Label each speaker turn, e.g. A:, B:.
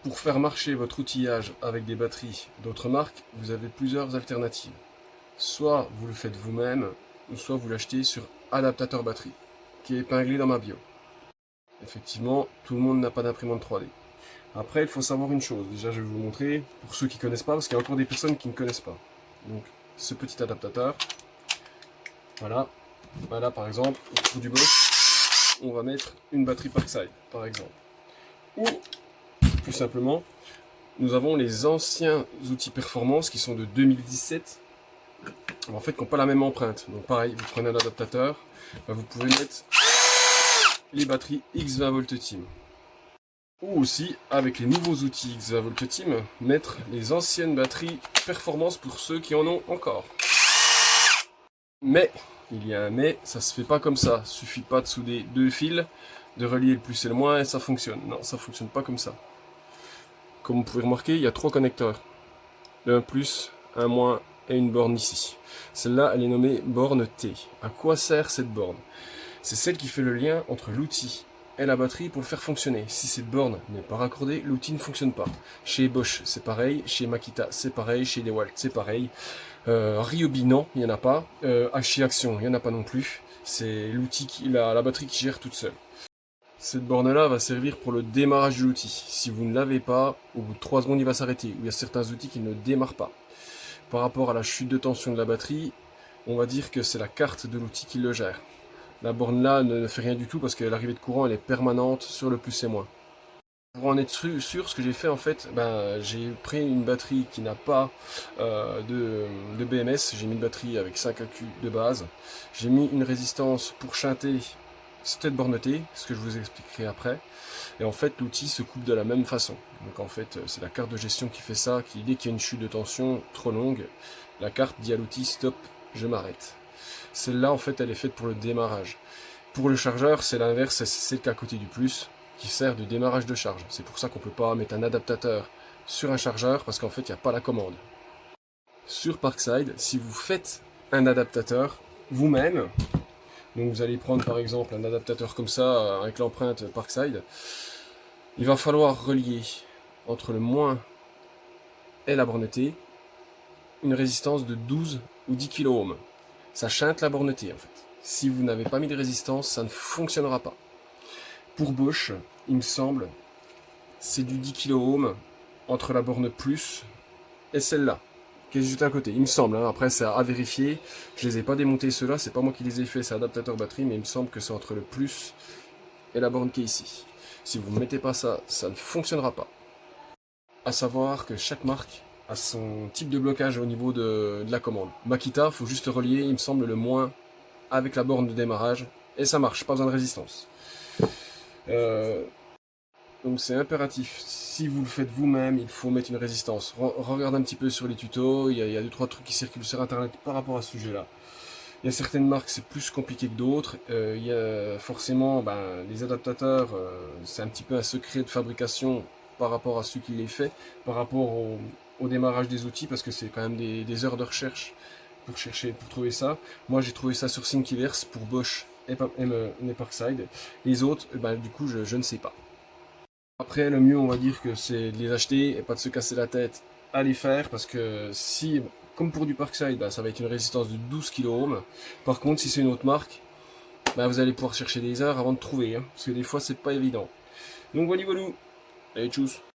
A: Pour faire marcher votre outillage avec des batteries d'autres marques, vous avez plusieurs alternatives. Soit vous le faites vous-même, ou soit vous l'achetez sur Adaptateur Batterie, qui est épinglé dans ma bio. Effectivement, tout le monde n'a pas d'imprimante 3D. Après, il faut savoir une chose. Déjà, je vais vous montrer, pour ceux qui ne connaissent pas, parce qu'il y a encore des personnes qui ne connaissent pas. Donc, ce petit adaptateur, voilà. Voilà, par exemple, autour du boss, on va mettre une batterie Parkside, par exemple. Ou, plus simplement, nous avons les anciens outils performance qui sont de 2017, en fait, qui n'ont pas la même empreinte. Donc, pareil, vous prenez un adaptateur, vous pouvez mettre les batteries X20 Volt Team. Ou aussi, avec les nouveaux outils X20 Volt Team, mettre les anciennes batteries performance pour ceux qui en ont encore. Mais, il y a un mais, ça se fait pas comme ça. Il suffit pas de souder deux fils, de relier le plus et le moins et ça fonctionne. Non, ça fonctionne pas comme ça. Comme vous pouvez remarquer, il y a 3 connecteurs. Un plus, un moins et une borne ici. Celle-là, elle est nommée borne T. À quoi sert cette borne? C'est celle qui fait le lien entre l'outil et la batterie pour le faire fonctionner. Si cette borne n'est pas raccordée, l'outil ne fonctionne pas. Chez Bosch, c'est pareil. Chez Makita, c'est pareil. Chez DeWalt, c'est pareil. Ryobi, non, il n'y en a pas. Chez Action, il n'y en a pas non plus. C'est l'outil, la batterie qui gère toute seule. Cette borne-là va servir pour le démarrage de l'outil. Si vous ne l'avez pas, au bout de 3 secondes, il va s'arrêter. Ou il y a certains outils qui ne démarrent pas. Par rapport à la chute de tension de la batterie, on va dire que c'est la carte de l'outil qui le gère. La borne là ne fait rien du tout parce que l'arrivée de courant elle est permanente sur le plus et moins. Pour en être sûr, ce que j'ai fait en fait, j'ai pris une batterie qui n'a pas de BMS, j'ai mis une batterie avec 5 AQ de base, j'ai mis une résistance pour chanter cette borne T, ce que je vous expliquerai après, et en fait l'outil se coupe de la même façon. Donc en fait c'est la carte de gestion qui fait ça, qui dès qu'il y a une chute de tension trop longue, la carte dit à l'outil stop, je m'arrête. Celle-là, en fait, elle est faite pour le démarrage. Pour le chargeur, c'est l'inverse, c'est le cas à côté du plus, qui sert de démarrage de charge. C'est pour ça qu'on ne peut pas mettre un adaptateur sur un chargeur, parce qu'en fait, il n'y a pas la commande. Sur Parkside, si vous faites un adaptateur vous-même, donc vous allez prendre par exemple un adaptateur comme ça, avec l'empreinte Parkside, il va falloir relier entre le moins et la borne T une résistance de 12 ou 10 kΩ. Ça chante la borne T en fait. Si vous n'avez pas mis de résistance, ça ne fonctionnera pas. Pour Bosch, il me semble, c'est du 10 kΩ entre la borne plus et celle-là, qui est juste à côté. Il me semble, hein. Après c'est à vérifier. Je les ai pas démontés ceux-là, c'est pas moi qui les ai fait, c'est adaptateur batterie, mais il me semble que c'est entre le plus et la borne qui est ici. Si vous ne mettez pas ça, ça ne fonctionnera pas. À savoir que chaque marque a son type de blocage au niveau de la commande. Makita, il faut juste relier, il me semble, le moins avec la borne de démarrage, et ça marche, pas besoin de résistance. Donc c'est impératif, si vous le faites vous-même, il faut mettre une résistance. Regarde un petit peu sur les tutos, il y a 2-3 trucs qui circulent sur internet par rapport à ce sujet-là. Il y a certaines marques, c'est plus compliqué que d'autres. Il y a forcément, les adaptateurs, c'est un petit peu un secret de fabrication par rapport à ceux qui les fait, par rapport au démarrage des outils, parce que c'est quand même des heures de recherche pour trouver ça. Moi, j'ai trouvé ça sur Thingiverse pour Bosch et Parkside. Les autres, du coup, je ne sais pas. Après, le mieux, on va dire que c'est de les acheter et pas de se casser la tête à les faire, parce que si, comme pour du Parkside, ça va être une résistance de 12 kΩ. Par contre, si c'est une autre marque, vous allez pouvoir chercher des heures avant de trouver, hein, parce que des fois, c'est pas évident. Donc voilà, voilà. Allez, tchuss.